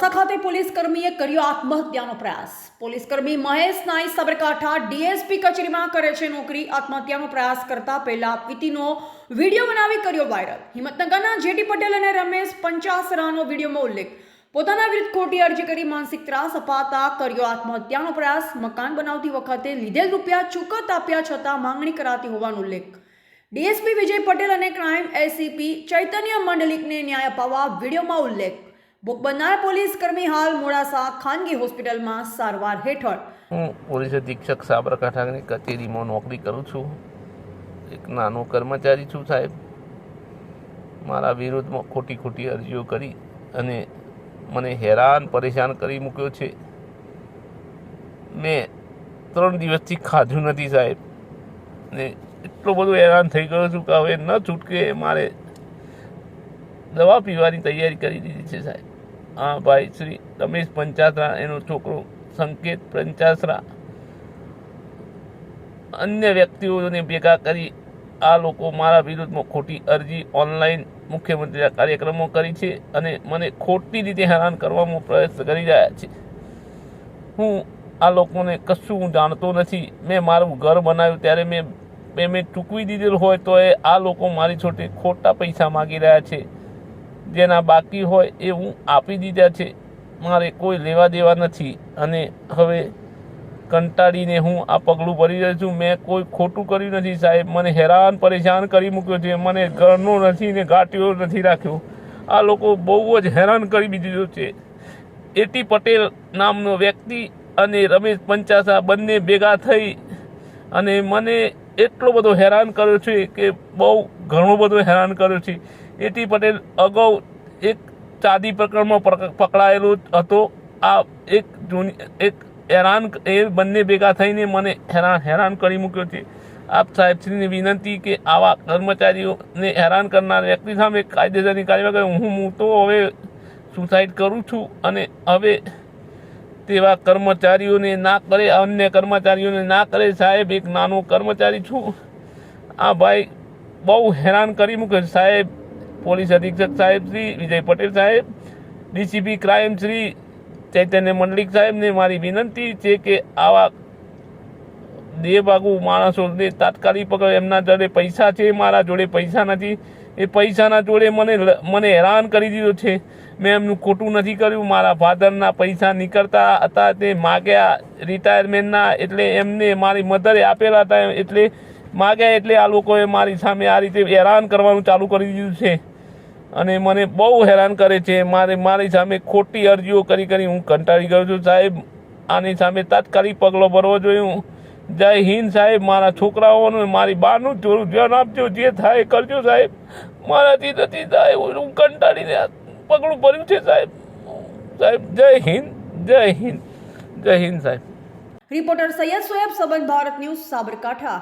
મોડાસા ખાતે પોલીસ કર્મીએ કર્યો આત્મહત્યાનો પ્રયાસ। પોલીસ કર્મી મહેશ નાઈ સાબરકાંઠા ડીએસપી કચેરીમાં કરે છે નોકરી। આત્મહત્યાનો પ્રયાસ કરતા પહેલા પીતીનો વિડીયો બનાવી કર્યો વાયરલ। હિંમતનગરના જેટી પટેલ અને રમેશ પંચાસરાનો વિડીયોમાં ઉલ્લેખ। પોતાના વિરુદ્ધ ખોટી અરજી કરી માનસિક ત્રાસ અપાતા કર્યો આત્મહત્યાનો પ્રયાસ। મકાન બનાવતી વખતે લીધેલ રૂપિયા ચૂકત આપ્યા છતાં માંગણી કરાતી હોવાનો ઉલ્લેખ। ડીએસપી વિજય પટેલ અને ક્રાઇમ એસીપી ચૈતન્ય મંડલિકને ન્યાય અપાવવા વિડીયોમાં ઉલ્લેખ। ભોગ બનનાર પોલીસ કર્મી હાલ મોડાસા ખાનગી હોસ્પિટલમાં સારવાર હેઠળ। હું પોલીસ અધિક્ષક સાબરકાંઠાની કચેરીમાં નોકરી કરું છું। એક નાનો કર્મચારી છું સાહેબ। મારા વિરોધમાં ખોટી અરજીઓ કરી અને મને હેરાન પરેશાન કરી મૂક્યો છે। મેં 3 દિવસથી ખાધું નથી સાહેબ ને એટલો બધો હેરાન થઈ ગયો છું કે હવે ન છૂટકે મારે દવા પીવાની તૈયારી કરી દીધી છે સાહેબ। હા ભાઈ શ્રી રમેશ પંચાસરા, એનો છોકરો સંકેત પંચાસરા, અન્ય વ્યક્તિઓને ભેગા કરી આ લોકો મારા વિરુદ્ધમાં ખોટી અરજી ઓનલાઈન મુખ્યમંત્રીના કાર્યક્રમો કરી છે અને મને ખોટી રીતે હેરાન કરવામાં પ્રયત્ન કરી રહ્યા છે। હું આ લોકોને કશું જાણતો નથી। મેં મારું ઘર બનાવ્યું ત્યારે મેં પેમેન્ટ ચૂકવી દીધેલું હોય તો આ લોકો મારી છોટે ખોટા પૈસા માગી રહ્યા છે। જેના બાકી હોય એ હું આપી દીધા છે। મારે કોઈ લેવા દેવા નથી અને હવે કંટાળીને હું આ પગલું ભરી રહ્યો છું। મેં કોઈ ખોટું કર્યું નથી સાહેબ। મને હેરાન પરેશાન કરી મૂક્યો છે। મને ઘરનો નથી ને ગાંઠિયો નથી રાખ્યો। આ લોકો બહુ જ હેરાન કરી દીધો છે। એટી પટેલ નામનો વ્યક્તિ અને રમેશ પંચાસા બંને ભેગા થઈ અને મને એટલો બધો હેરાન કર્યો છે કે બહુ ઘણો બધો હેરાન કર્યો છે। એટી પટેલ અગાઉ એક ચાંદી પ્રકરણમાં પકડાયેલો હતો। આ એક હેરાન એ બંને ભેગા થઈને મને હેરાન કરી મૂક્યો છે। આપ સાહેબશ્રીને વિનંતી કે આવા કર્મચારીઓને હેરાન કરનાર વ્યક્તિ સામે કાયદેસરની કાર્યવાહી કરે। હું તો હવે સુસાઇડ કરું છું અને હવે તેવા કર્મચારીઓને ના કરે, અન્ય કર્મચારીઓને ના કરે સાહેબ। એક નાનો કર્મચારી છું। આ ભાઈ બહુ હેરાન કરી મૂકે સાહેબ। પોલીસ અધિક્ષક સાહેબ શ્રી વિજય પટેલ સાહેબ, ડીસીપી ક્રાઇમ શ્રી ચૈતન્ય મંડલિક સાહેબને મારી વિનંતી છે કે આવા દેહભાગુ માણસોને તાત્કાલિક પકડો। એમના જોડે પૈસા છે, મારા જોડે પૈસા નથી। એ પૈસાના જોડે મને હેરાન કરી દીધો છે। મેં એમનું ખોટું નથી કર્યું। મારા ફાધરના પૈસા નીકળતા હતા તે માગ્યા રિટાયરમેન્ટના, એટલે એમને મારી મધરે આપેલા હતા એટલે માગ્યા, એટલે આ લોકોએ મારી સામે આ રીતે હેરાન કરવાનું ચાલુ કરી દીધું છે અને મને બહુ હેરાન કરે છે। મારી સામે ખોટી અરજીઓ કરી હું કંટાળી ગયો છું સાહેબ। આની સામે તાત્કાલિક પગલો ભરવો જોઈએ। જય હિન્દ સાહેબ। મારા છોકરાઓનું મારી બાનું થોડું ધ્યાન આપજો। જે થાય કરજો સાહેબ। મારાથી નથી થાય, હું કંટાળીને પગલું ભર્યું છે સાહેબ। જય હિન્દ, જય હિન્દ, જય હિન્દ સાહેબ। રિપોર્ટર સૈયદ સોએબ, સંબંધ ભારત ન્યૂઝ, સાબરકાંઠા।